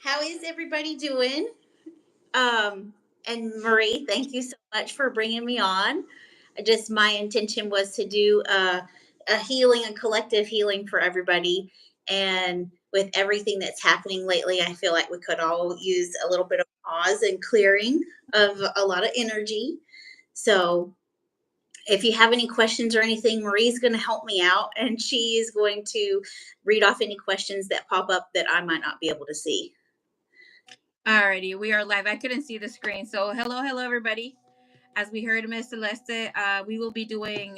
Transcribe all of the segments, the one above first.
How is everybody doing? Um, and Marie, thank you so much for bringing me on. Just my intention was to do a healing, a collective healing for everybody. And with everything that's happening lately, I feel like we could all use a little bit of pause and clearing of a lot of energy. So if you have any questions or anything, Marie's going to help me out, and she is going to read off any questions that pop up that I might not be able to see. Alrighty, we are live. I couldn't see the screen. So hello everybody. As we heard Miss Celeste, we will be doing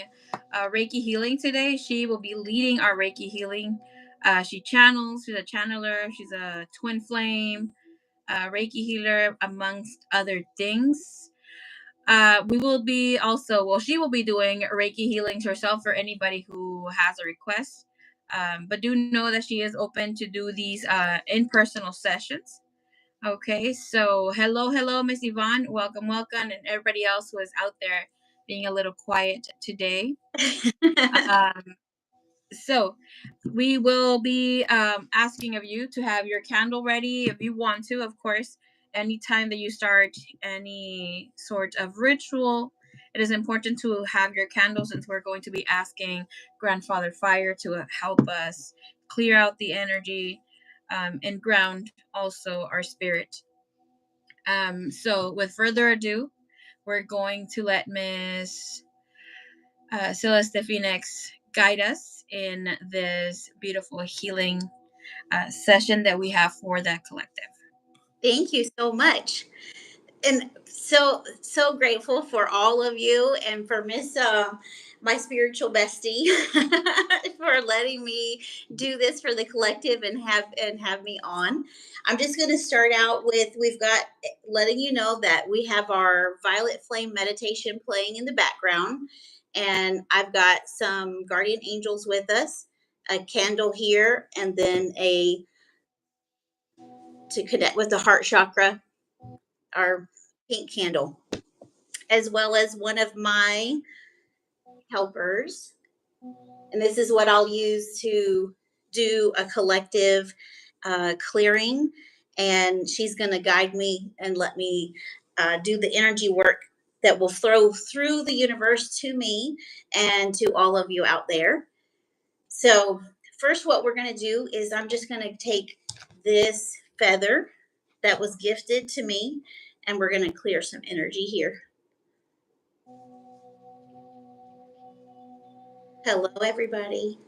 Reiki healing today. She will be leading our Reiki healing. She channels, she's a channeler, she's a twin flame, Reiki healer, amongst other things. We will be also, well, she will be doing Reiki healings herself for anybody who has a request. But do know that she is open to do these in personal sessions. Okay, so hello, Miss Yvonne. Welcome, and everybody else who is out there being a little quiet today. um, so we will be asking of you to have your candle ready if you want to, of course. Anytime that you start any sort of ritual, it is important to have your candle, since we're going to be asking Grandfather Fire to help us clear out the energy and ground also our spirit. So with further ado, we're going to let Miss Celeste Phoenix guide us in this beautiful healing session that we have for the collective. Thank you so much. And so grateful for all of you, and for Miss my spiritual bestie for letting me do this for the collective and have me on. I'm just going to start out with, we've got, letting you know that we have our violet flame meditation playing in the background, and I've got some guardian angels with us, a candle here, and then a to connect with the heart chakra, our pink candle, as well as one of my helpers. And this is what I'll use to do a collective clearing. And she's going to guide me and let me do the energy work that will flow through the universe to me and to all of you out there. So, first, what we're going to do is I'm just going to take this feather that was gifted to me, and we're going to clear some energy here. Hello, everybody.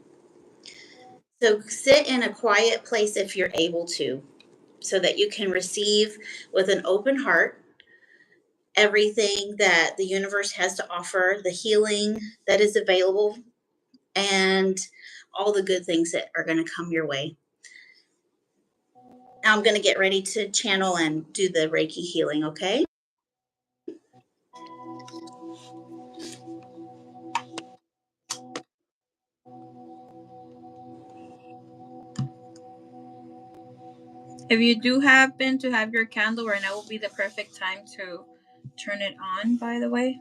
So sit in a quiet place if you're able to, so that you can receive with an open heart everything that the universe has to offer, the healing that is available, and all the good things that are going to come your way. Now I'm going to get ready to channel and do the Reiki healing, okay? If you do happen to have your candle right now, will be the perfect time to turn it on, by the way.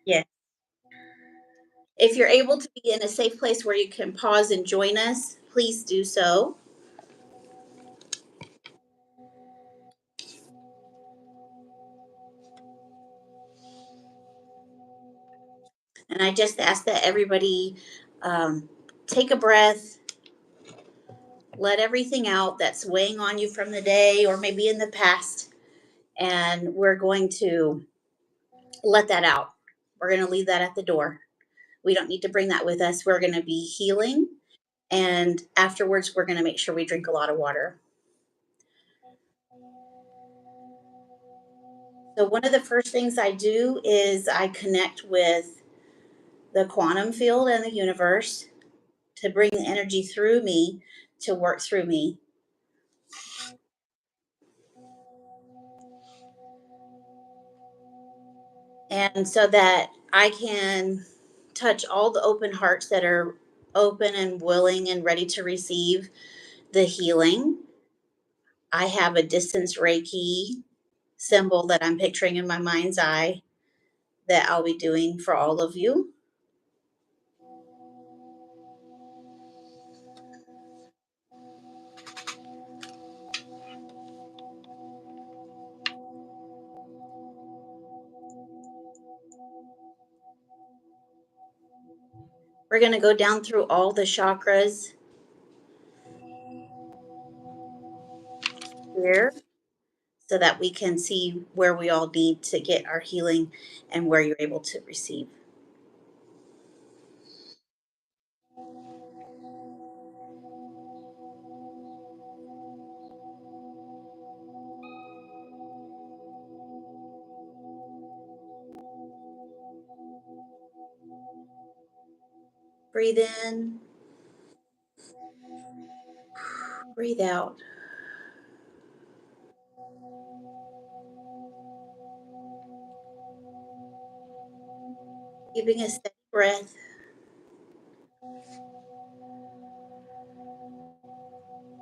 Yes. If you're able to be in a safe place where you can pause and join us, please do so. And I just ask that everybody take a breath, let everything out that's weighing on you from the day or maybe in the past. And we're going to let that out. We're going to leave that at the door. We don't need to bring that with us. We're going to be healing. And afterwards, we're going to make sure we drink a lot of water. So, one of the first things I do is I connect with the quantum field and the universe to bring the energy through me to work through me. And so that I can touch all the open hearts that are open and willing and ready to receive the healing. I have a distance Reiki symbol that I'm picturing in my mind's eye that I'll be doing for all of you. We're going to go down through all the chakras here so that we can see where we all need to get our healing and where you're able to receive. Breathe in, breathe out. Keeping a steady breath.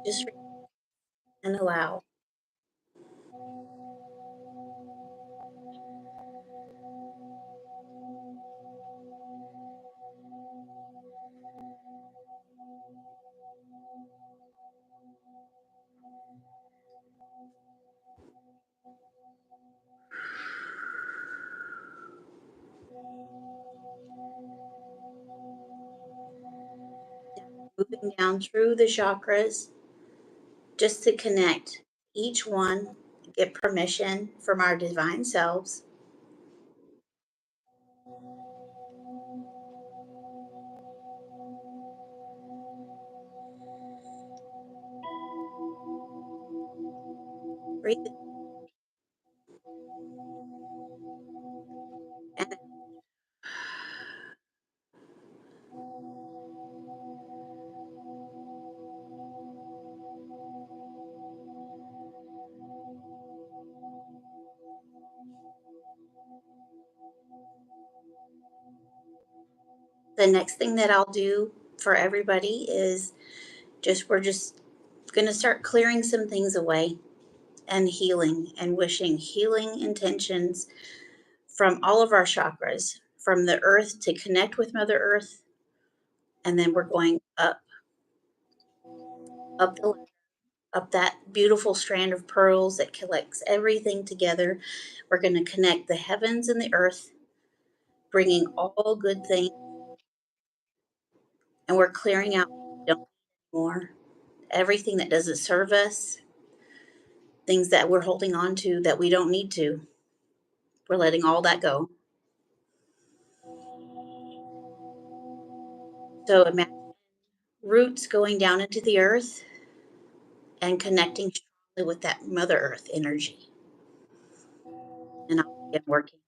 Just and allow. Moving down through the chakras just to connect each one, get permission from our divine selves. Breathe in and the next thing that I'll do for everybody is we're just going to start clearing some things away and healing and wishing healing intentions from all of our chakras, from the earth to connect with Mother Earth. And then we're going up the ladder, up that beautiful strand of pearls that collects everything together. We're going to connect the heavens and the earth, bringing all good things, and we're clearing out what we don't need anymore. Everything that doesn't serve us, things that we're holding on to that we don't need to. We're letting all that go. So imagine roots going down into the earth and connecting strongly with that Mother Earth energy. And I'll begin working.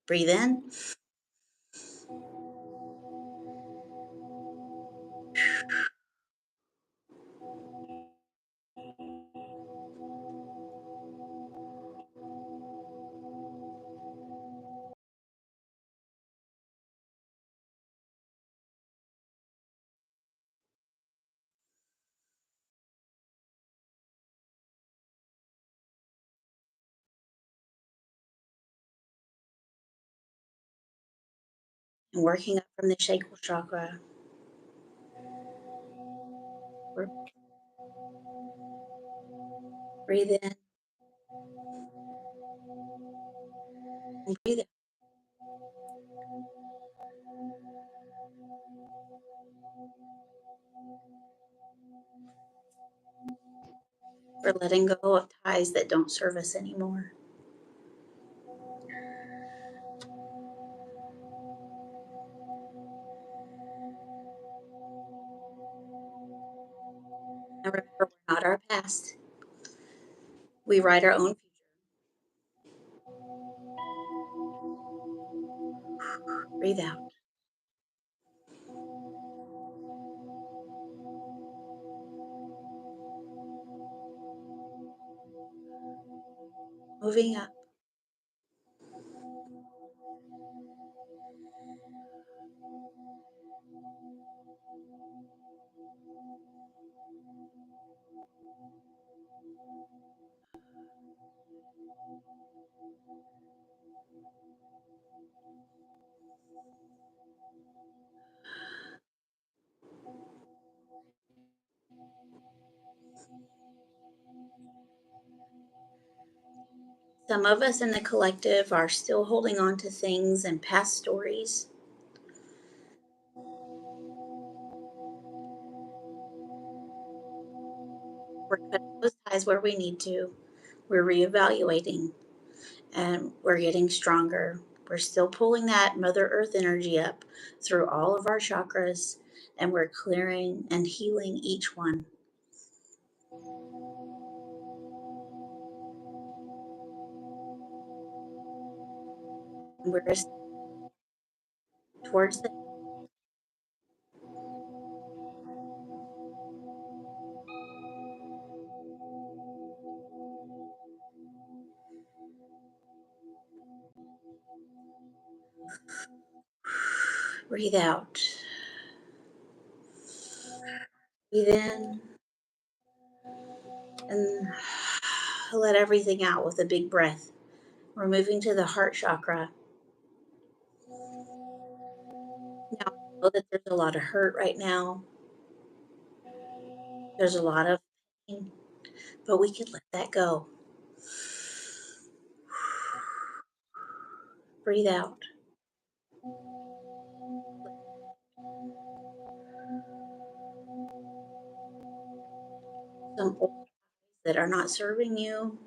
Breathe in. And working up from the sacral chakra. Breathe in and breathe out. We're letting go of ties that don't serve us anymore. And remember, we're not our past. We write our own future. Breathe out. Moving up. Some of us in the collective are still holding on to things and past stories. We're cutting those ties where we need to. We're reevaluating and we're getting stronger. We're still pulling that Mother Earth energy up through all of our chakras, and we're clearing and healing each one. And we're towards the breathe out. Breathe in and let everything out with a big breath. We're moving to the heart chakra. Now, I know that there's a lot of hurt right now. There's a lot of pain, but we can let that go. Breathe out. Some old that are not serving you.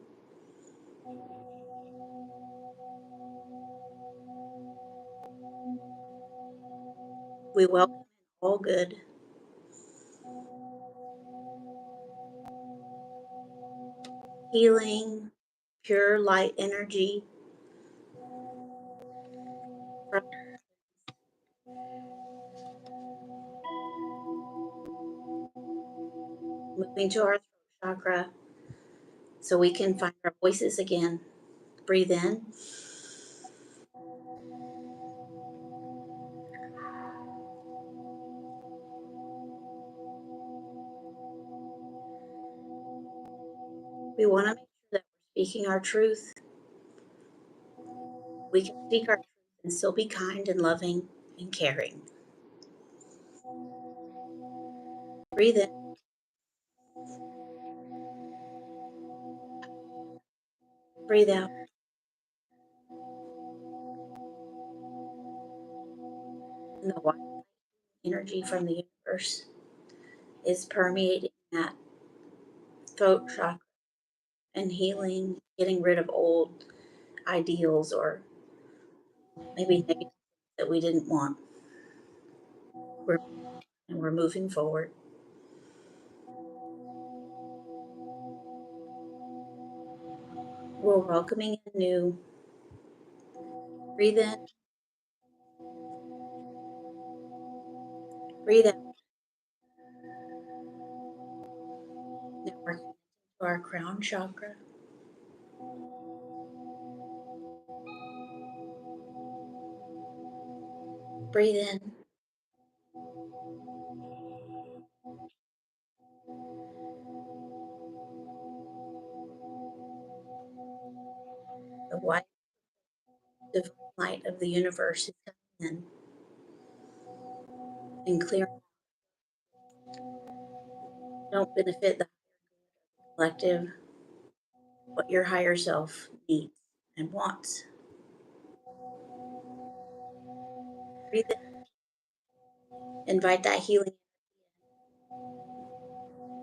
We welcome all good. Healing, pure light energy from moving to our throat chakra so we can find our voices again. Breathe in. We want to make sure that we're speaking our truth. We can speak our truth and still be kind and loving and caring. Breathe in. Breathe out. And the white energy from the universe is permeating that throat chakra and healing, getting rid of old ideals or maybe negative that we didn't want. We're, and we're moving forward. We're welcoming in new. Breathe in. Breathe out. Now we're connecting to our crown chakra. Breathe in. The white divine light of the universe is coming in and clearing. Don't benefit the collective, what your higher self needs and wants. Breathe in. Invite that healing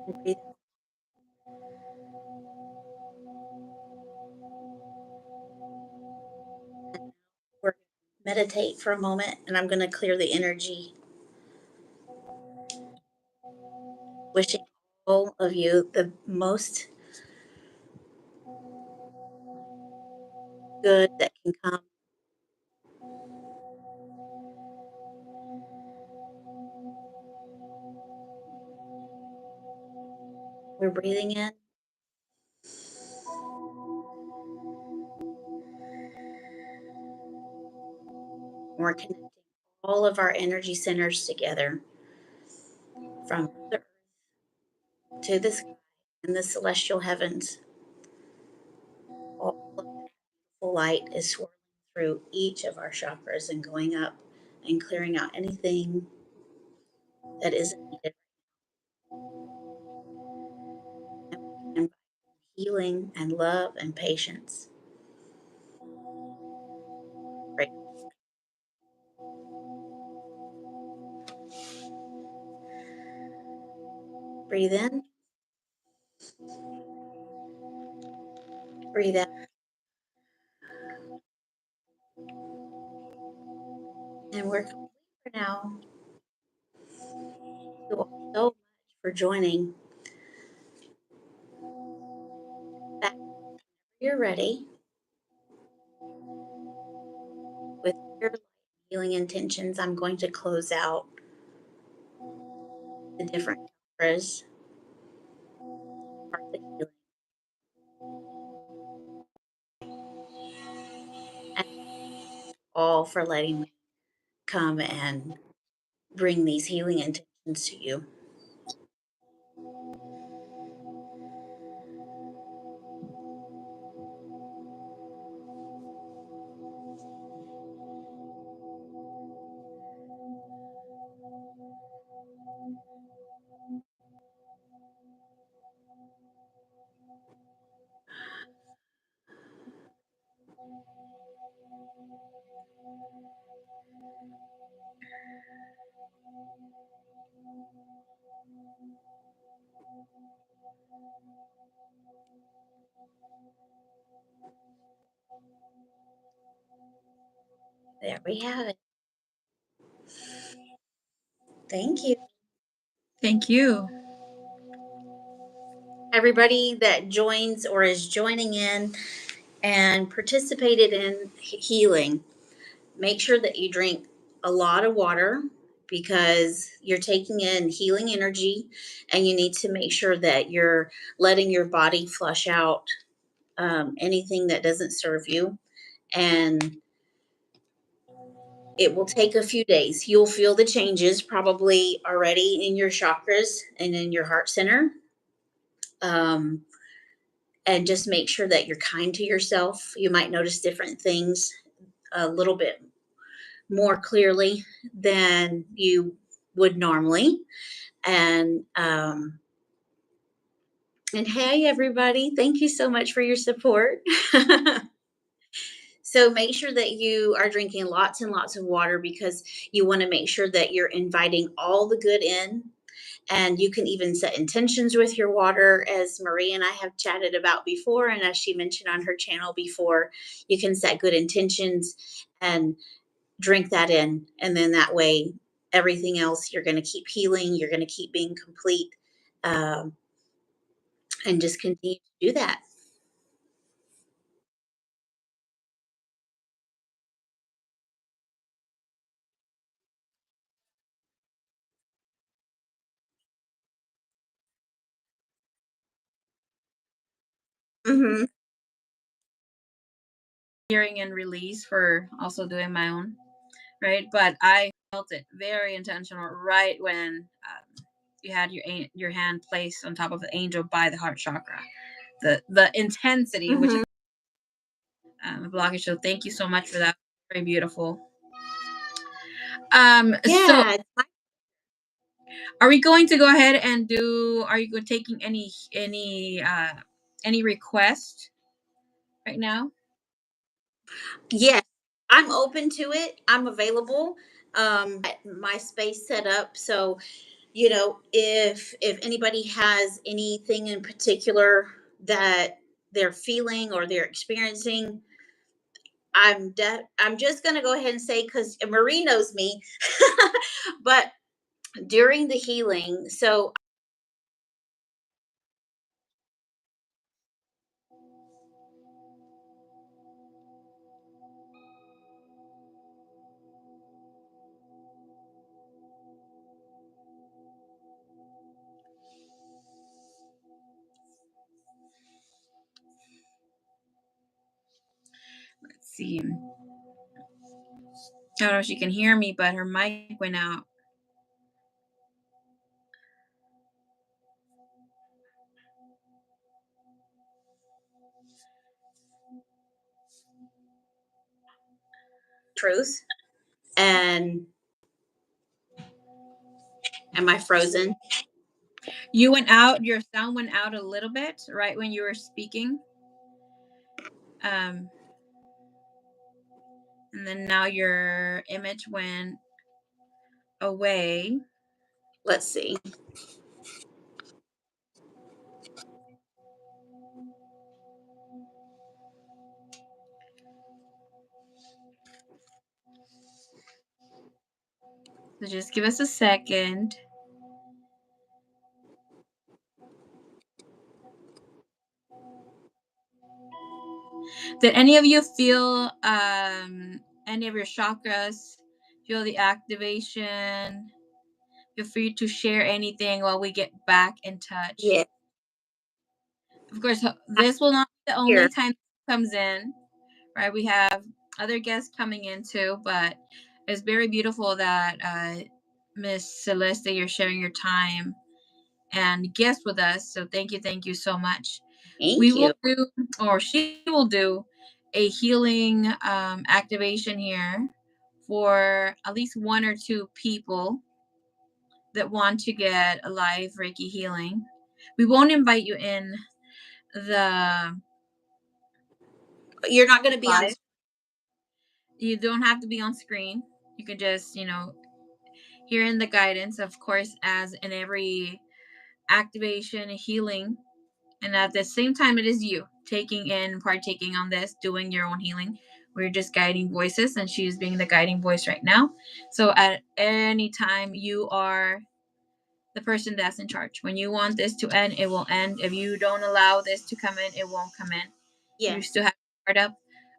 and breathe out. And now we're meditate for a moment, and I'm going to clear the energy. Wishing all of you the most good that can come. We're breathing in. We're connecting all of our energy centers together from the earth to the sky and the celestial heavens. All of that beautiful light is swirling through each of our chakras and going up and clearing out anything that isn't needed. And we can invite healing and love and patience. Right. Breathe in. Breathe out. And we're complete for now. Thank you all so much for joining. Back when you're ready with your healing intentions, I'm going to close out the different chakras, start the healing, and all for letting me come and bring these healing intentions to you. There we have it. Thank you. Thank you. Everybody that joins or is joining in and participated in healing, make sure that you drink a lot of water because you're taking in healing energy, and you need to make sure that you're letting your body flush out anything that doesn't serve you. And it will take a few days. You'll feel the changes probably already in your chakras and in your heart center. Um, and just make sure that you're kind to yourself. You might notice different things a little bit more clearly than you would normally. And hey, everybody, thank you so much for your support. So make sure that you are drinking lots and lots of water because you want to make sure that you're inviting all the good in. And you can even set intentions with your water, as Marie and I have chatted about before. And as she mentioned on her channel before, you can set good intentions and drink that in. And then that way, everything else, you're going to keep healing, you're going to keep being complete, um, and just continue to do that. Hmm. Hearing and release for also doing my own, right? But I felt it very intentional right when you had your hand placed on top of the angel by the heart chakra. The intensity, which is Hmm. a blockage. So thank you so much for that. Very beautiful. So Yeah. are we going to go ahead and do? Are you taking any request right now? Yes, I'm open to it. I'm available. My space set up. So, if anybody has anything in particular that they're feeling or they're experiencing, I'm just gonna go ahead and say, because Marie knows me, but during the healing, so Let's see. I don't know if she can hear me, but her mic went out. truth. And am I frozen? You went out. Your sound went out a little bit right when you were speaking. Um, and then now your image went away. Let's see. So just give us a second. Did any of you feel any of your chakras? Feel the activation? Feel free to share anything while we get back in touch. Yeah. Of course, this will not be the Here. only time it comes in, right? We have other guests coming in too, but it's very beautiful that Miss Celeste, you're sharing your time and guest with us. So thank you so much. We Thank will you. do, or she will do, a healing activation here for at least one or two people that want to get a live Reiki healing. We won't invite you in the You're not going to be on. live. You don't have to be on screen. You can just, hear in the guidance, of course, as in every activation, healing. And at the same time, it is you taking in, partaking on this, doing your own healing. We're just guiding voices, and she's being the guiding voice right now. So at any time, you are the person that's in charge. When you want this to end, it will end. If you don't allow this to come in, it won't come in. You Yes. still have to start up.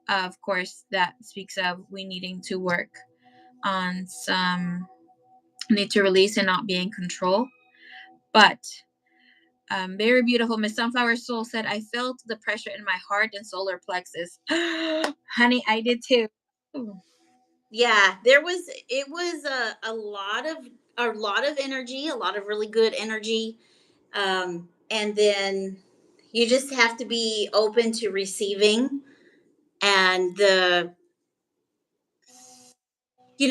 Of course, that speaks of we needing to work on some need to release and not be in control. But very beautiful. Miss Sunflower Soul said, I felt the pressure in my heart and solar plexus. Honey, I did too. Ooh. Yeah, it was a lot of energy, a lot of really good energy. And then you just have to be open to receiving, and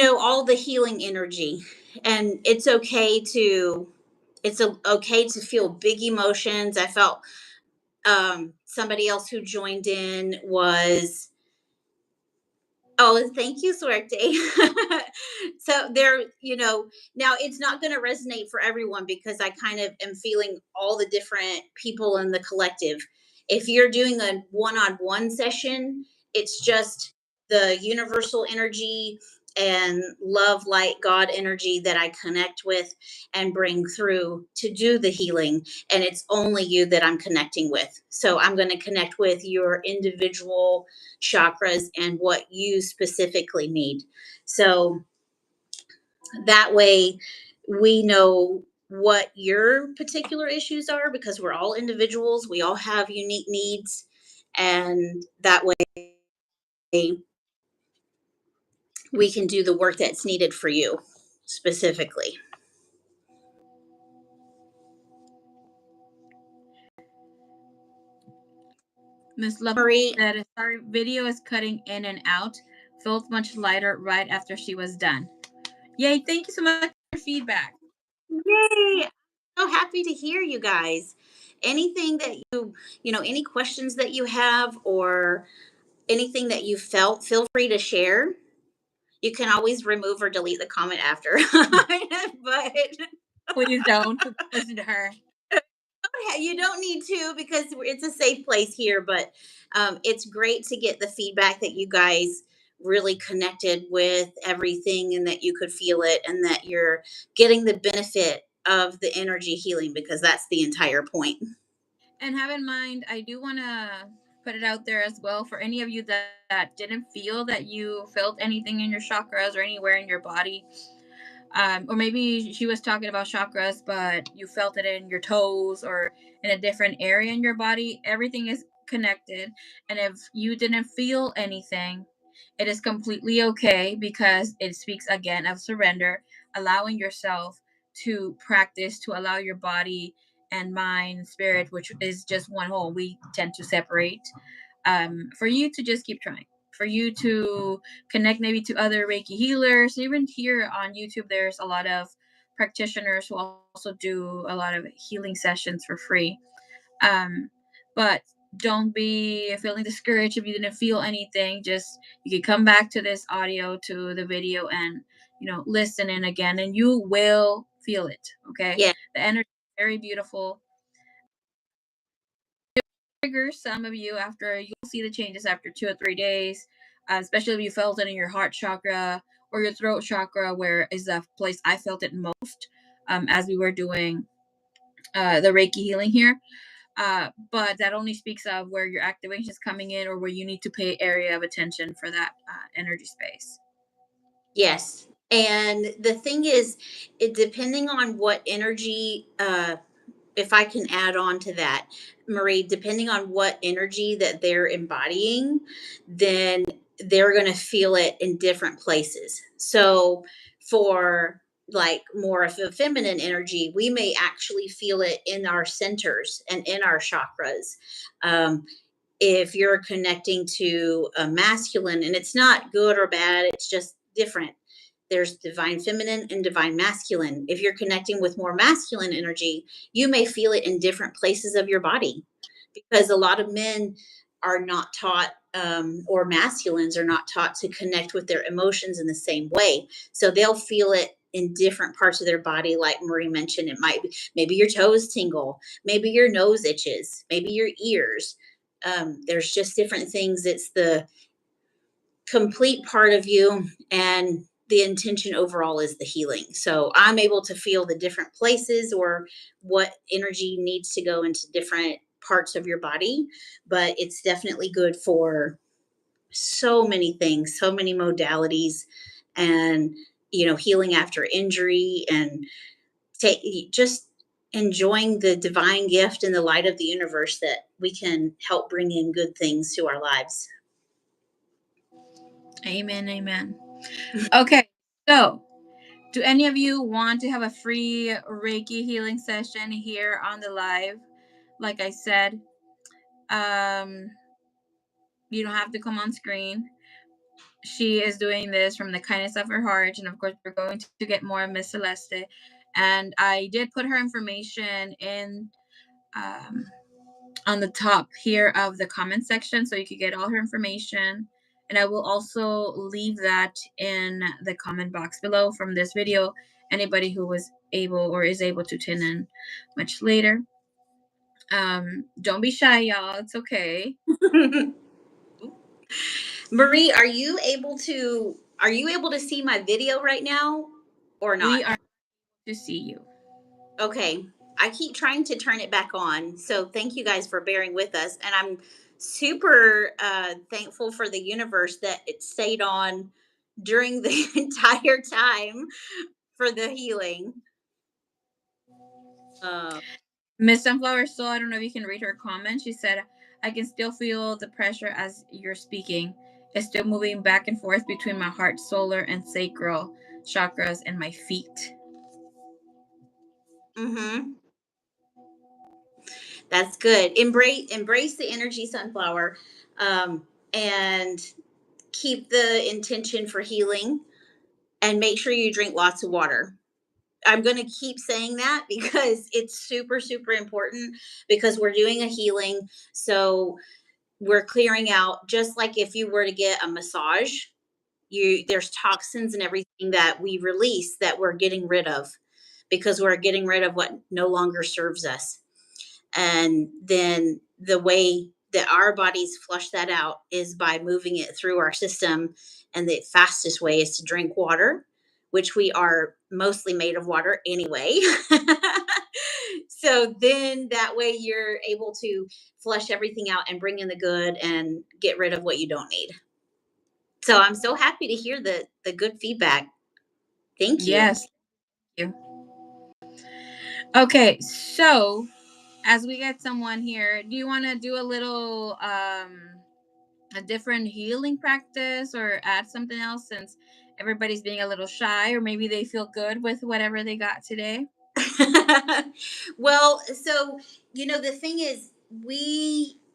all the healing energy. And okay to feel big emotions. I felt somebody else who joined in was. Oh, thank you, Suerte. So now it's not going to resonate for everyone because I kind of am feeling all the different people in the collective. If you're doing a one-on-one session, it's just the universal energy and love, light, God energy that I connect with and bring through to do the healing. And it's only you that I'm connecting with. So I'm going to connect with your individual chakras and what you specifically need. So that way we know what your particular issues are because we're all individuals, we all have unique needs, and that way we can do the work that's needed for you specifically. Miss Love Marie, said, our video is cutting in and out. Felt much lighter right after she was done. Yay, thank you so much for your feedback. yay! I'm so happy to hear you guys. Anything that any questions that you have or anything that you felt, feel free to share. You can always remove or delete the comment after. But Please don't listen to her. you don't need to because it's a safe place here. But it's great to get the feedback that you guys really connected with everything and that you could feel it and that you're getting the benefit of the energy healing because that's the entire point. And have in mind, I do want to put it out there as well for any of you that didn't feel that you felt anything in your chakras or anywhere in your body. Or maybe she was talking about chakras, but you felt it in your toes or in a different area in your body. Everything is connected. And if you didn't feel anything, it is completely okay because it speaks again of surrender, allowing yourself to practice, to allow your body and mind, spirit, which is just one whole. We tend to separate. For you to just keep trying, for you to connect maybe to other Reiki healers. Even here on YouTube, there's a lot of practitioners who also do a lot of healing sessions for free. But don't be feeling discouraged if you didn't feel anything. Just you can come back to this audio, to the video, and listen in again, and you will feel it. Okay, Yeah. the energy is very beautiful. Trigger some of you after you'll see the changes after 2 or 3 days, especially if you felt it in your heart chakra or your throat chakra, where is the place I felt it most as we were doing the Reiki healing here. But that only speaks of where your activation is coming in, or where you need to pay area of attention for that energy space. Yes. And the thing is, it depending on what energy, if I can add on to that, Marie, depending on what energy that they're embodying, then they're going to feel it in different places. So, for like more of a feminine energy, we may actually feel it in our centers and in our chakras. Um, if you're connecting to a masculine, and it's not good or bad, it's just different. There's divine feminine and divine masculine. If you're connecting with more masculine energy, you may feel it in different places of your body, because a lot of men are not taught, or masculines are not taught to connect with their emotions in the same way. So they'll feel it in different parts of their body. Like Marie mentioned, it might be maybe your toes tingle, maybe your nose itches, maybe your ears. There's just different things. It's the complete part of you, and the intention overall is the healing. So I'm able to feel the different places, or what energy needs to go into different parts of your body. But it's definitely good for so many things, so many modalities, and healing after injury, and just enjoying the divine gift and the light of the universe, that we can help bring in good things to our lives. Amen. Amen. Okay. So, do any of you want to have a free Reiki healing session here on the live? Like I said, um, you don't have to come on screen. She is doing this from the kindness of her heart, and of course, we're going to get more of Miss Celeste. And I did put her information in on the top here of the comment section, so you can get all her information. And I will also leave that in the comment box below from this video. Anybody who was able or is able to tune in much later. Don't be shy, y'all. It's okay. Marie, are you able to see my video right now, or not? We are to see you. Okay. I keep trying to turn it back on. So thank you guys for bearing with us. And I'm super thankful for the universe that it stayed on during the entire time for the healing. Uh, Miss Sunflower Soul, I don't know if you can read her comment. She said, I can still feel the pressure as you're speaking. It's still moving back and forth between my heart, solar, and sacral chakras and my feet. mm-hmm. That's good. Embrace the energy, Sunflower, and keep the intention for healing, and make sure you drink lots of water. I'm going to keep saying that because it's super, super important, because we're doing a healing. So we're clearing out, just like if you were to get a massage, there's toxins and everything that we release that we're getting rid of, because we're getting rid of what no longer serves us. And then the way that our bodies flush that out is by moving it through our system. And the fastest way is to drink water, which we are mostly made of water anyway. So then that way you're able to flush everything out and bring in the good and get rid of what you don't need. So I'm so happy to hear the good feedback. Thank you. Yes. Thank you. Okay, so as we get someone here, do you want to do a little a different healing practice, or add something else, since everybody's being a little shy, or maybe they feel good with whatever they got today? Well, so the thing is,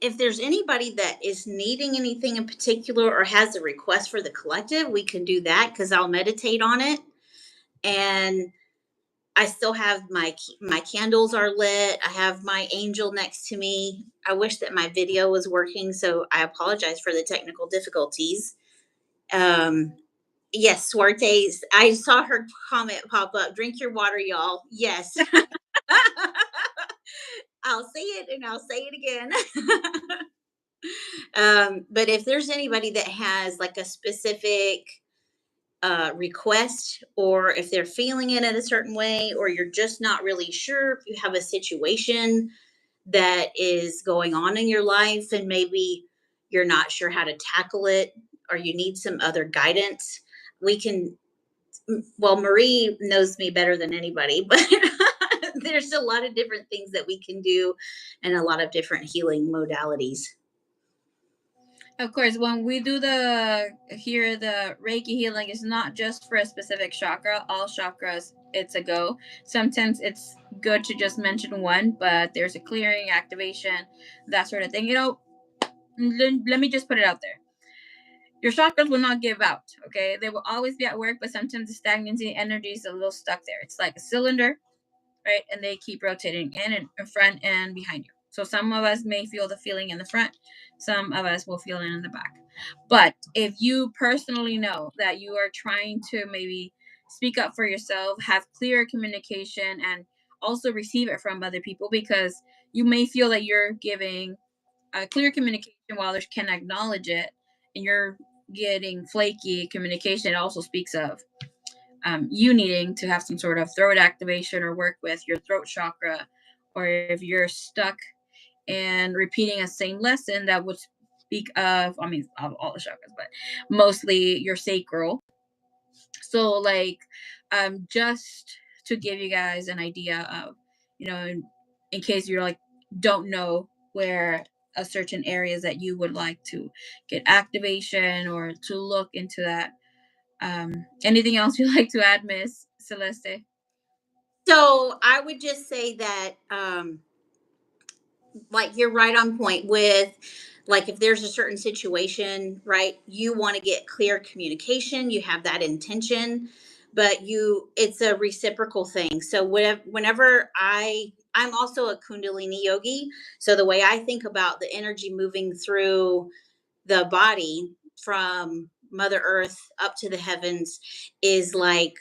if there's anybody that is needing anything in particular or has a request for the collective, we can do that, because I'll meditate on it. And I still have my candles are lit. I have my angel next to me. I wish that my video was working, so I apologize for the technical difficulties. Um, yes, Suarte's. I saw her comment pop up. Drink your water, y'all. Yes. I'll say it and I'll say it again. But if there's anybody that has like a specific request, or if they're feeling it in a certain way, or you're just not really sure if you have a situation that is going on in your life and maybe you're not sure how to tackle it, or you need some other guidance, we can, well, Marie knows me better than anybody, but there's a lot of different things that we can do and a lot of different healing modalities. Of course, when we do the Reiki healing is not just for a specific chakra. All chakras, it's a go. Sometimes it's good to just mention one, but there's a clearing, activation, that sort of thing. Let me just put it out there. Your chakras will not give out, okay? They will always be at work, but sometimes the stagnancy energy is a little stuck there. It's like a cylinder, right? And they keep rotating in front and behind you. So some of us may feel the feeling in the front, some of us will feel it in the back. But if you personally know that you are trying to maybe speak up for yourself, have clear communication, and also receive it from other people, because you may feel that you're giving a clear communication while others can acknowledge it, and you're getting flaky communication. It also speaks of you needing to have some sort of throat activation or work with your throat chakra, or if you're stuck and repeating a same lesson, that would speak of, I mean, of all the chakras, but mostly your sacral. So, like, just to give you guys an idea of, in case you're like, don't know where a certain areas that you would like to get activation or to look into that. Anything else you'd like to add, Miss Celeste? So I would just say that, like, you're right on point with, like, if there's a certain situation, right, you want to get clear communication, you have that intention, but it's a reciprocal thing. So whenever I'm also a kundalini yogi, so the way I think about the energy moving through the body from Mother Earth up to the heavens is like,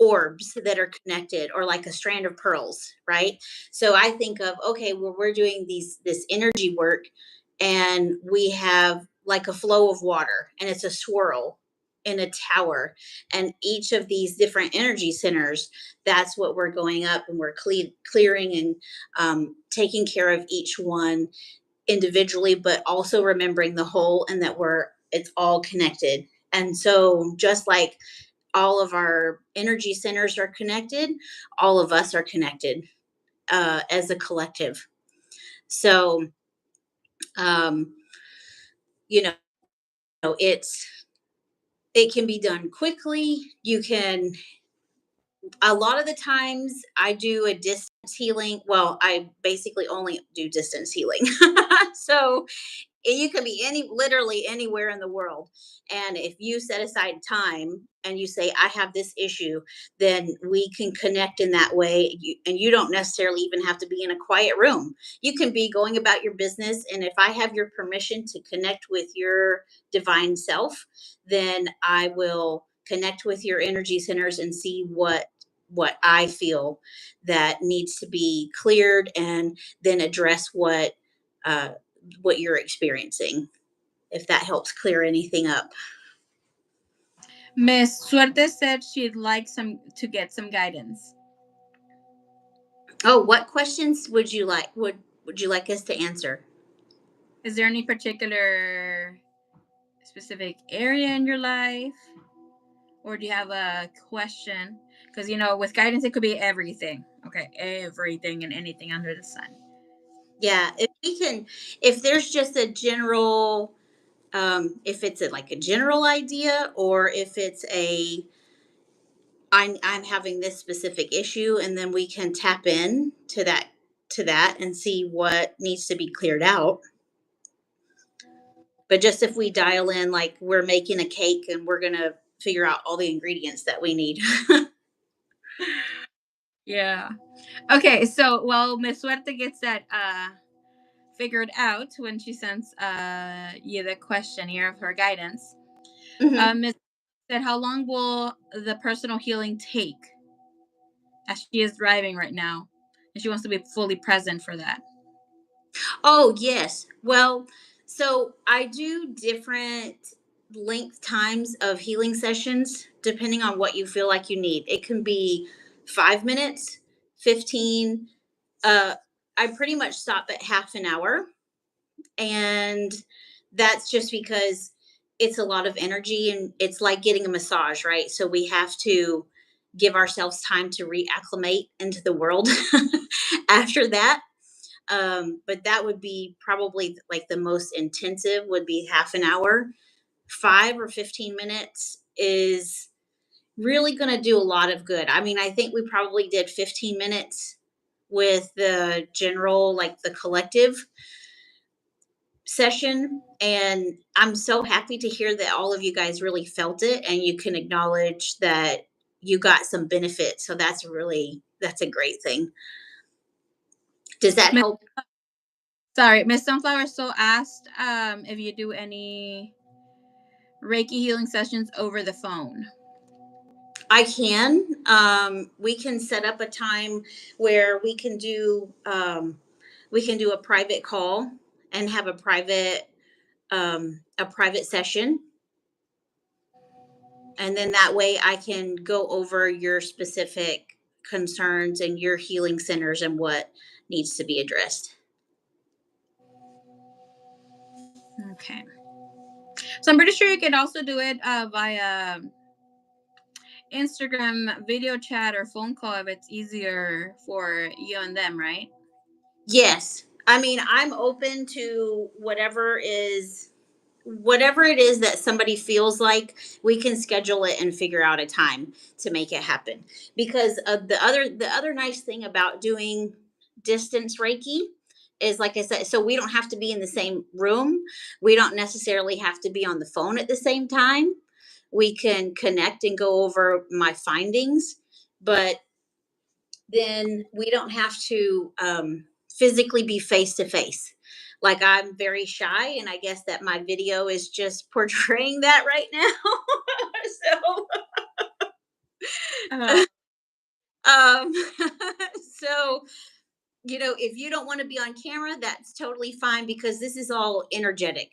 orbs that are connected, or like a strand of pearls, right? So I think of, okay, well, we're doing this energy work, and we have like a flow of water, and it's a swirl in a tower, and each of these different energy centers, that's what we're going up, and we're clearing and taking care of each one individually, but also remembering the whole, and that it's all connected. And so just like all of our energy centers are connected, all of us are connected, as a collective. So, um, you know, it can be done quickly. You can, a lot of the times I do a distance healing. Well, I basically only do distance healing. So you can be literally anywhere in the world, and if you set aside time and you say, I have this issue, then we can connect in that way. And you don't necessarily even have to be in a quiet room. You can be going about your business, and if I have your permission to connect with your divine self, then I will connect with your energy centers and see what I feel that needs to be cleared, and then address uh, what you're experiencing, if that helps clear anything up. Miss Suerte said she'd like some to get some guidance. Oh, what questions would you like us to answer? Is there any particular specific area in your life, or do you have a question? Because with guidance, it could be everything. Okay, everything and anything under the sun. Yeah, if there's just a general, if it's like a general idea, or if it's I'm having this specific issue, and then we can tap in to that and see what needs to be cleared out. But just if we dial in, like we're making a cake and we're gonna figure out all the ingredients that we need. Yeah. Okay, so Miss Suerte gets that figured out when she sends you the questionnaire of her guidance. Mhm. Miss said, how long will the personal healing take? As she is driving right now, and she wants to be fully present for that. Oh, yes. Well, so I do different. length times of healing sessions depending on what you feel like you need. It can be 5 minutes, 15. Uh, I pretty much stop at half an hour. And that's just because it's a lot of energy and it's like getting a massage, right? So we have to give ourselves time to reacclimate into the world after that. But that would be probably like the most intensive would be half an hour. 5 or 15 minutes is really going to do a lot of good. I mean, I think we probably did 15 minutes with the general, like the collective session. And I'm so happy to hear that all of you guys really felt it and you can acknowledge that you got some benefit. So that's a great thing. Does that Miss- help? Sorry, Miss Sunflower so asked if you do any Reiki healing sessions over the phone. I can. We can set up a time where we can do a private call and have a private session, and then that way I can go over your specific concerns and your healing centers and what needs to be addressed. Okay. So I'm pretty sure you could also do it via Instagram video chat or phone call if it's easier for you and them, right? Yes. I mean, I'm open to whatever it is that somebody feels like. We can schedule it and figure out a time to make it happen. Because the other nice thing about doing distance Reiki is, like I said, so we don't have to be in the same room. We don't necessarily have to be on the phone at the same time. We can connect and go over my findings, but then we don't have to physically be face to face. Like, I'm very shy, and I guess that my video is just portraying that right now. Uh, um, so if you don't want to be on camera, that's totally fine because this is all energetic.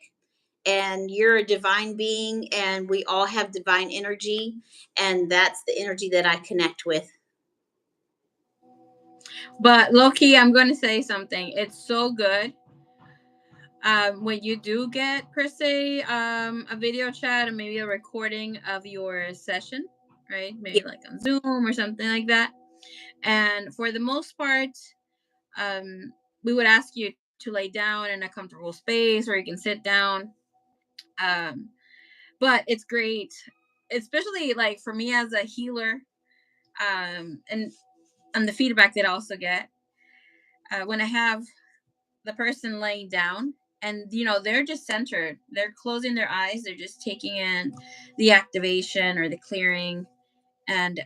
And you're a divine being, and we all have divine energy, and that's the energy that I connect with. but low-key, I'm going to say something. It's so good when you do get, per se, a video chat or maybe a recording of your session, right? Yeah. Maybe like on Zoom or something like that. And for the most part, um, we would ask you to lay down in a comfortable space where you can sit down. Um, but it's great, especially like for me as a healer, and the feedback that I also get when I have the person laying down and they're just centered, they're closing their eyes, they're just taking in the activation or the clearing. And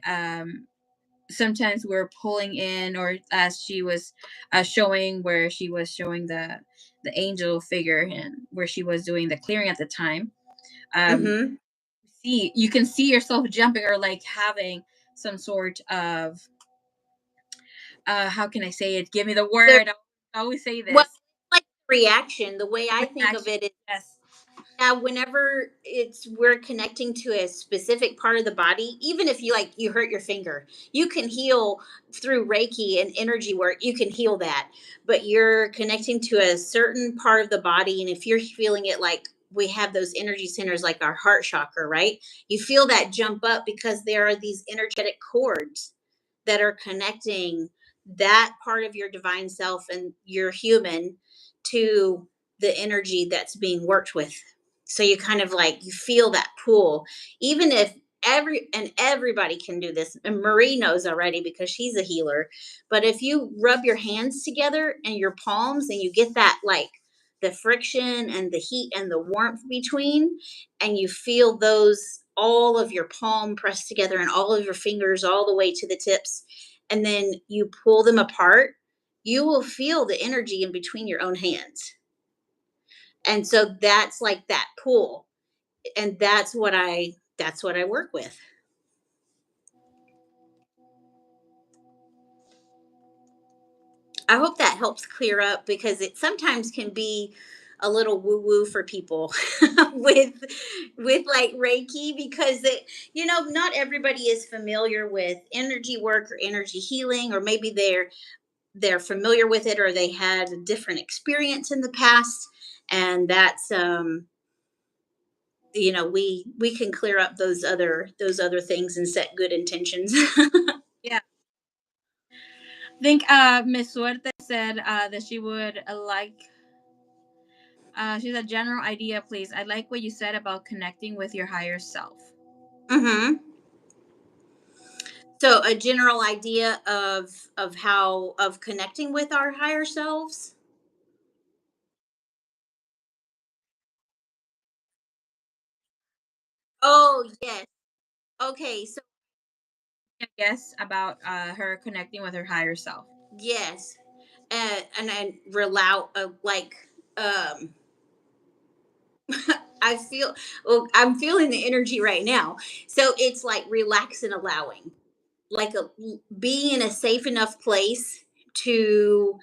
sometimes we're pulling in, or as she was showing, where she was showing the angel figure and where she was doing the clearing at the time. um Mm-hmm. you can see yourself jumping or like having some sort of how can I say it, give me the word, I always say Well, this. like reaction, the way I think of Reaction. it is, Yes. yeah, whenever we're connecting to a specific part of the body, even if you hurt your finger, you can heal through Reiki and energy work. You can heal that, but you're connecting to a certain part of the body, and if you're feeling it, like we have those energy centers, like our heart chakra, right? You feel that jump up because there are these energetic cords that are connecting that part of your divine self and your human to the energy that's being worked with. So you kind of like you feel that pull, even if everybody can do this. And Marie knows already because she's a healer. But if you rub your hands together and your palms and you get that, like, the friction and the heat and the warmth between, and you feel those, all of your palm pressed together and all of your fingers all the way to the tips, and then you pull them apart, you will feel the energy in between your own hands. And so that's like that pull. And that's what I work with. I hope that helps clear up because it sometimes can be a little woo woo for people with like Reiki, because not everybody is familiar with energy work or energy healing, or maybe they're familiar with it, or they had a different experience in the past, and that's we can clear up those other things and set good intentions. Yeah. I think Miss Suerte said that she would she's a general idea, please. I like what you said about connecting with your higher self. Mm-hmm. So a general idea of how of connecting with our higher selves. Oh yes. Okay. So Yes, about her connecting with her higher self. yes, and relout like um I feel, well, I'm feeling the energy right now. So it's like relax and allowing, like being in a safe enough place to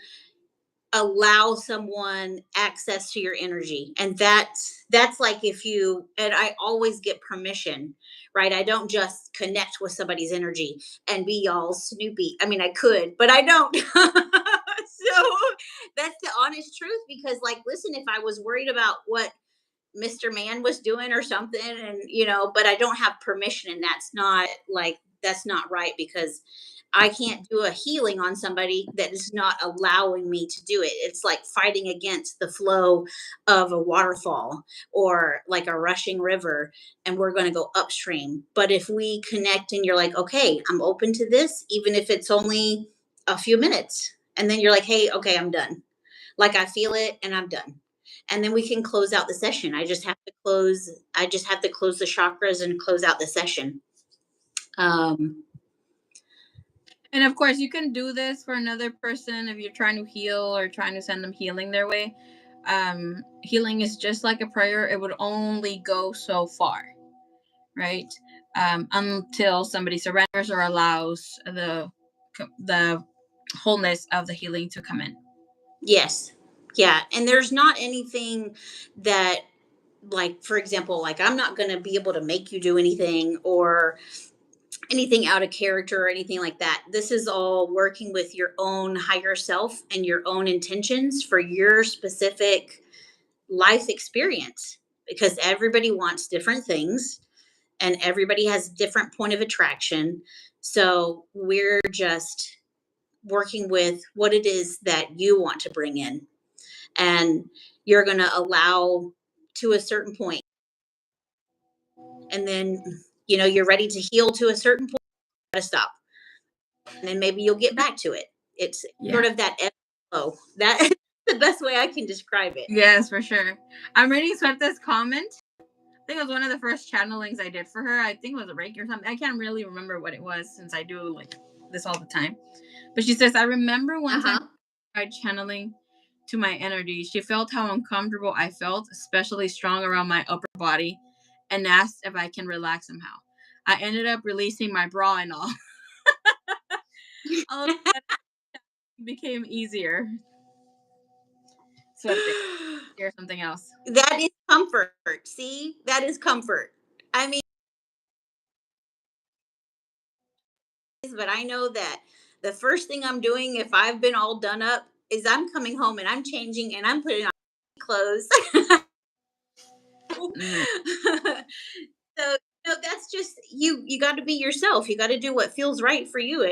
allow someone access to your energy. And that's like, if you and I always get permission, right? I don't just connect with somebody's energy and be all snoopy. I mean, I could, but I don't. So that's the honest truth, because like, listen, if I was worried about what Mr. Man was doing or something, and but I don't have permission, and that's not right, because I can't do a healing on somebody that is not allowing me to do it. It's like fighting against the flow of a waterfall or like a rushing river, and we're going to go upstream. But if we connect and you're like, okay, I'm open to this, even if it's only a few minutes, and then you're like, hey, okay, I'm done. Like, I feel it and I'm done. And then we can close out the session. I just have to close the chakras and close out the session. Um And of course, you can do this for another person if you're trying to heal or trying to send them healing their way. Healing is just like a prayer; it would only go so far, right? Until somebody surrenders or allows the wholeness of the healing to come in. yes. Yeah, and there's not anything that, like, for example, like, I'm not going to be able to make you do anything, or anything out of character or anything like that. This is all working with your own higher self and your own intentions for your specific life experience, because everybody wants different things and everybody has a different point of attraction. So we're just working with what it is that you want to bring in, and you're going to allow to a certain point, and then you're ready to heal to a certain point, you got to stop, and then maybe you'll get back to it. It's Yeah. sort of that ebb and flow. That the best way I can describe it. Yes, for sure. I'm reading Suerte's comment. I think it was one of the first channelings I did for her. I think it was a Reiki or something. I can't really remember what it was since I do like this all the time. But she says, I remember one time Uh-huh. I tried channeling to my energy. She felt how uncomfortable I felt, especially strong around my upper body, and asked if I can relax somehow. I ended up releasing my bra and all. All of that became easier. Suerte. Here's something else. That is comfort. See, that is comfort. I mean, but I know that the first thing I'm doing, if I've been all done up, is I'm coming home and I'm changing and I'm putting on clothes. Mm, So that's just you got to be yourself. You got to do what feels right for you.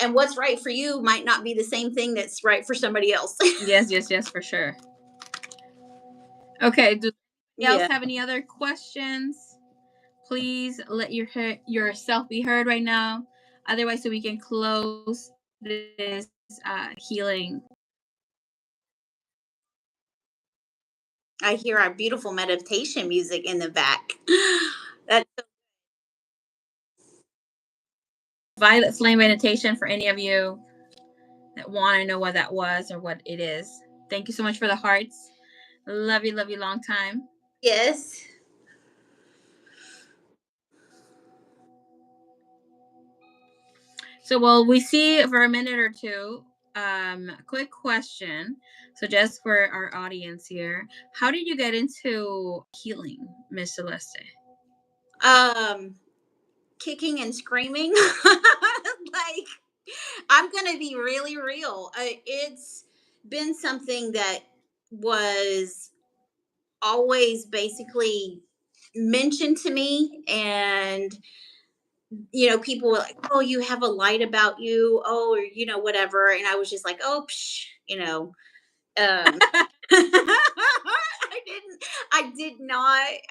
And what's right for you might not be the same thing that's right for somebody else. yes, yes, yes, for sure. Okay. Does anybody else Yeah. have any other questions? Please let yourself be heard right now. Otherwise, so we can close this healing. I hear our beautiful meditation music in the back. That Violet flame meditation for any of you that want to know what that was or what it is. Thank you so much for the hearts. Love you long time. yes. So, well, we see for a minute or two. quick question. So just for our audience here, how did you get into healing, Miss Celeste? Um, Kicking and screaming. Like, I'm gonna be really real. It's been something that was always basically mentioned to me, and people were like, "Oh, you have a light about you," oh, or whatever, and I was just like, "Oh, um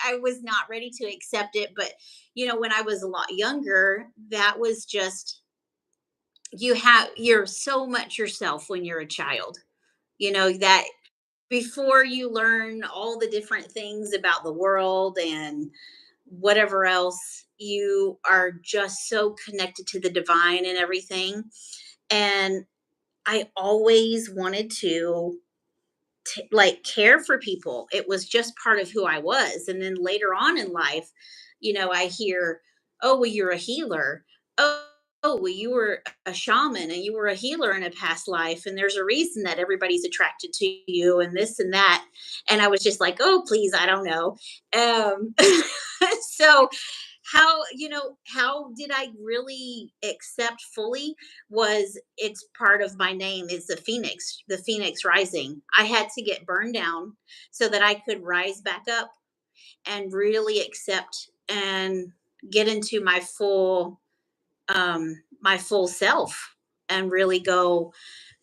I was not ready to accept it. But when I was a lot younger, that was just, you're so much yourself when you're a child, that before you learn all the different things about the world and whatever else, you are just so connected to the divine and everything. And I always wanted to like care for people. It was just part of who I was. And then later on in life, I hear, "Oh, well, you're a healer. Oh, well, you were a shaman and you were a healer in a past life. And there's a reason that everybody's attracted to you and this and that." And I was just like, "Oh, please, I don't know." Um, so how did I really accept fully was, it's part of my name is the phoenix rising. I had to get burned down so that I could rise back up and really accept and get into my full self, and really go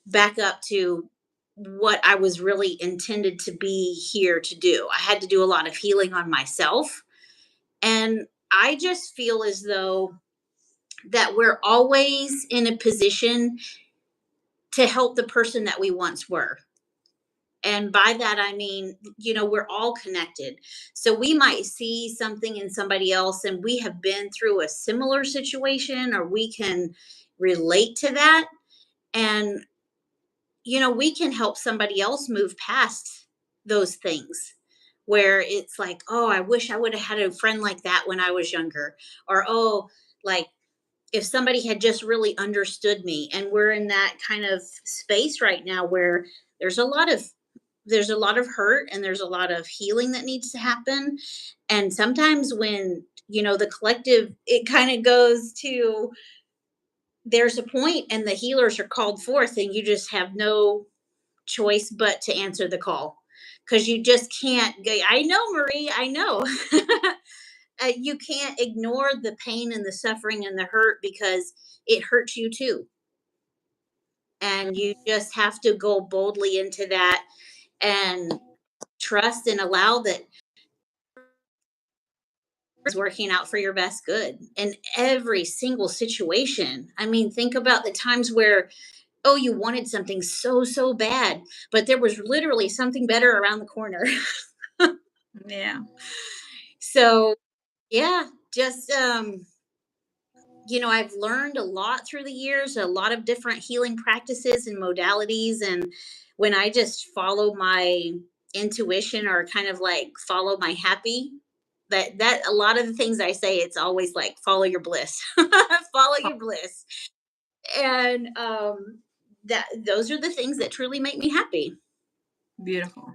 back up to what I was really intended to be here to do. I had to do a lot of healing on myself, and I just feel as though that we're always in a position to help the person that we once were. And by that, I mean, we're all connected. So we might see something in somebody else and we have been through a similar situation, or we can relate to that. And, we can help somebody else move past those things where it's like, "Oh, I wish I would have had a friend like that when I was younger." Or, "Oh, like, if somebody had just really understood me." And we're in that kind of space right now where there's a lot of there's a lot of hurt and there's a lot of healing that needs to happen. And sometimes when the collective, it kind of goes to, there's a point and the healers are called forth, and you just have no choice but to answer the call, because you just can't go. I know, Marie, I know. You can't ignore the pain and the suffering and the hurt, because it hurts you too. And you just have to go boldly into that and trust and allow that it's working out for your best good in every single situation. I mean, think about the times where, oh, you wanted something so, so bad, but there was literally something better around the corner. Yeah. So, yeah, just I've learned a lot through the years, a lot of different healing practices and modalities. And when I just follow my intuition, or kind of like follow my happy, that a lot of the things I say, it's always like, follow your bliss, follow Oh, your bliss. And that those are the things that truly make me happy. beautiful.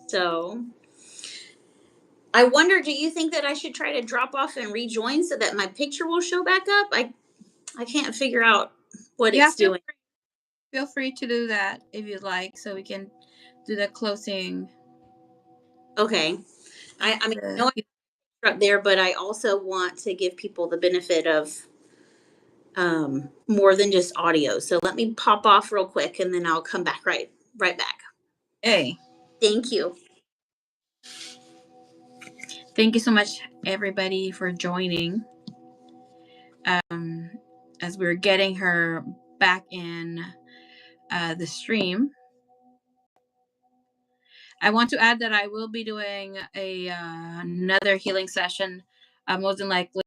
So I wonder, do you think that I should try to drop off and rejoin so that my picture will show back up? I can't figure out what Yeah, it's doing. feel free to do that if you'd like, so we can do the closing Okay. of I mean, I know the. I'm up there, but I also want to give people the benefit of more than just audio. So let me pop off real quick and then I'll come back right back. Hey, Thank you. thank you so much, everybody, for joining. Um, as we're getting her back in the stream, I want to add that I will be doing a another healing session, most than likely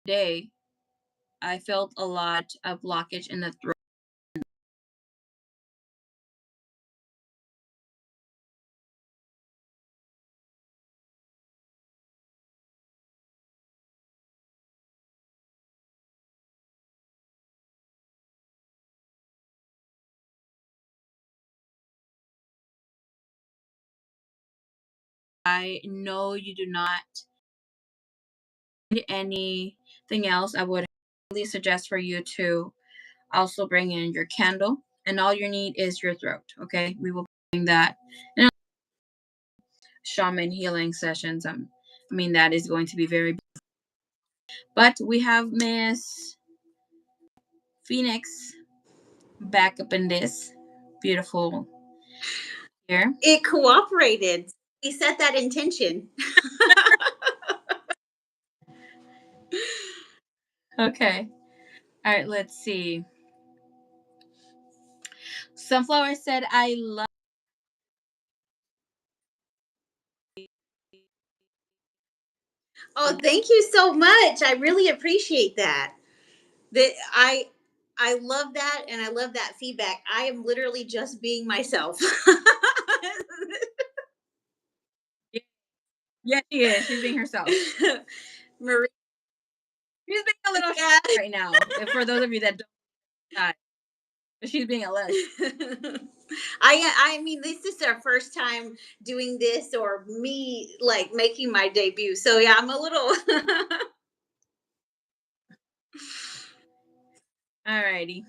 today. I felt a lot of blockage in the throat. I know you do not need anything else. I would really suggest for you to also bring in your candle, and all you need is your throat. Okay, we will bring that in shaman healing sessions. I mean, that is going to be very. But we have Miss Phoenix back up in this beautiful here. It cooperated. We set that intention. Okay. All right, let's see. Sunflower said, I love. Oh, thank you so much. I really appreciate that. That I love that, and I love that feedback. I am literally just being myself. Yeah, she is. She's being herself. Maria, She's being a little yeah. right now. And for those of you that don't know, but she's being a little. I mean, this is our first time doing this, or me like making my debut. So yeah, I'm a little. All righty.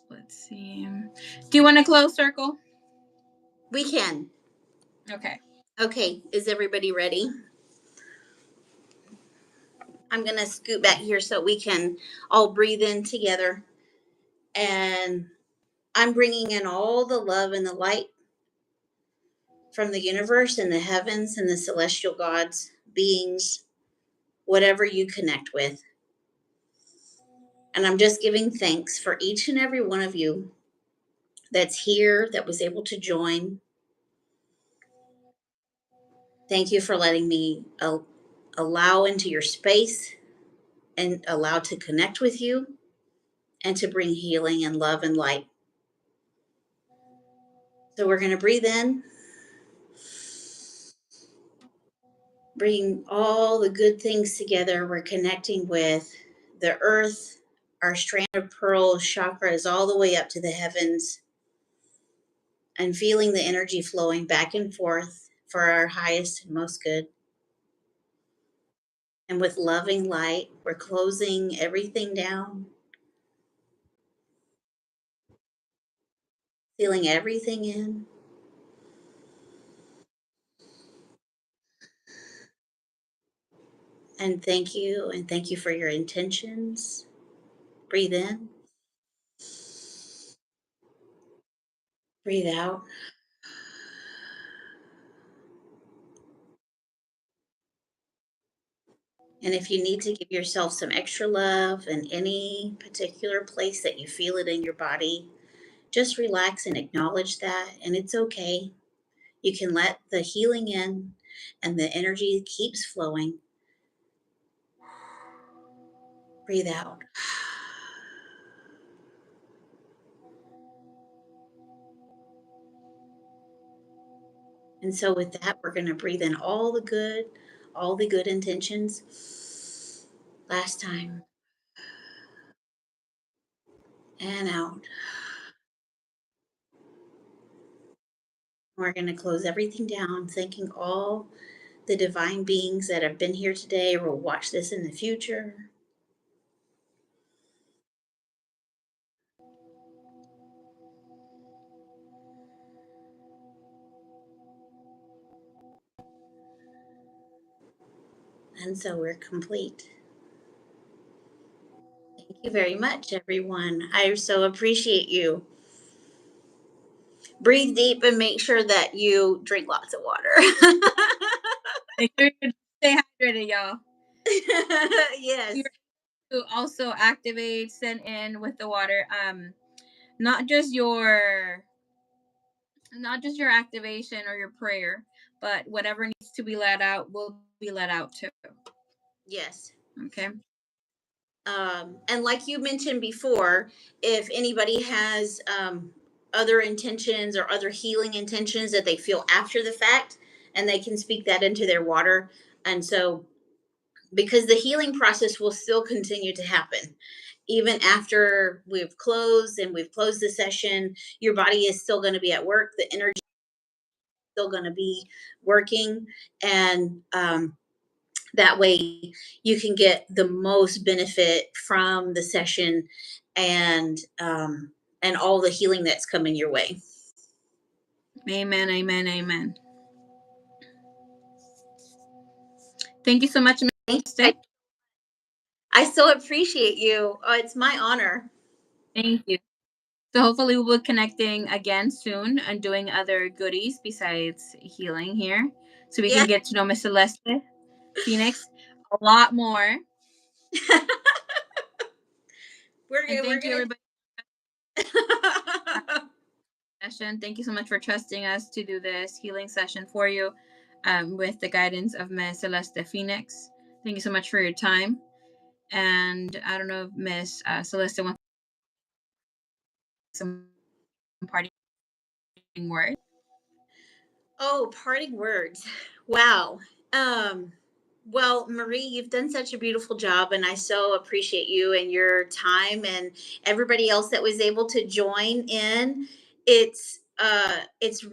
Let's see. Do you want a close circle? We can. Okay. Okay, is everybody ready? I'm going to scoot back here so we can all breathe in together. And I'm bringing in all the love and the light from the universe and the heavens and the celestial gods, beings, whatever you connect with. And I'm just giving thanks for each and every one of you that's here, that was able to join. Thank you for letting me allow into your space and allow to connect with you and to bring healing and love and light. So we're going to breathe in, bringing all the good things together. We're connecting with the earth, our strand of pearl chakras all the way up to the heavens, and feeling the energy flowing back and forth for our highest and most good. And with loving light, we're closing everything down, feeling everything in. And thank you for your intentions. Breathe in, breathe out. And if you need to give yourself some extra love in any particular place that you feel it in your body, just relax and acknowledge that. And it's okay. You can let the healing in and the energy keeps flowing. Breathe out. And so, with that, we're going to breathe in all the good intentions. Last time. And out. We're going to close everything down, thanking all the divine beings that have been here today or will watch this in the future. And so we're complete. Thank you very much, everyone. I so appreciate you. Breathe deep and make sure that you drink lots of water. Make sure you stay hydrated, y'all. Yes. To also activate, send in with the water. Not just your activation or your prayer, but whatever needs to be let out will be let out too. Yes. Okay. And like you mentioned before, if anybody has other intentions or other healing intentions that they feel after the fact, and they can speak that into their water. And so, because the healing process will still continue to happen, even after we've closed the session, your body is still going to be at work. The energy is still going to be working. And that way you can get the most benefit from the session, and all the healing that's coming your way. Amen, amen, amen. Thank you so much, Miss Celeste. I so appreciate you. It's my honor. Thank you. So hopefully we'll be connecting again soon and doing other goodies besides healing here, so we can get to know Miss Celeste Phoenix a lot more. And thank you, everybody. Session. Thank you so much for trusting us to do this healing session for you, with the guidance of Miss Celeste Phoenix. Thank you so much for your time. And I don't know if Miss Celeste wants some parting words. Oh, parting words. Wow. Well, Marie, you've done such a beautiful job, and I so appreciate you and your time, and everybody else that was able to join in. It's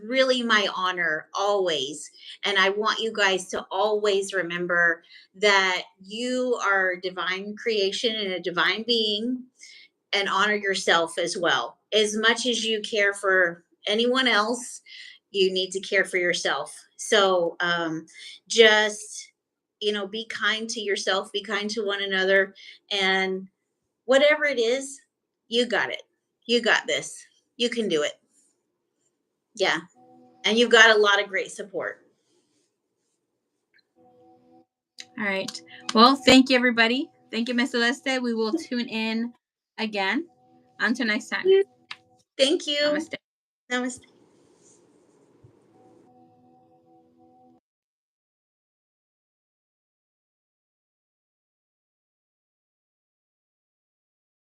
really my honor always, and I want you guys to always remember that you are divine creation and a divine being, and honor yourself as well. As much as you care for anyone else, you need to care for yourself. So just, be kind to yourself, be kind to one another, and whatever it is, you got it. You got this. You can do it. Yeah. And you've got a lot of great support. All right. Well, thank you, everybody. Thank you, Miss Celeste. We will tune in again. Until next time. Thank you. Namaste. Namaste.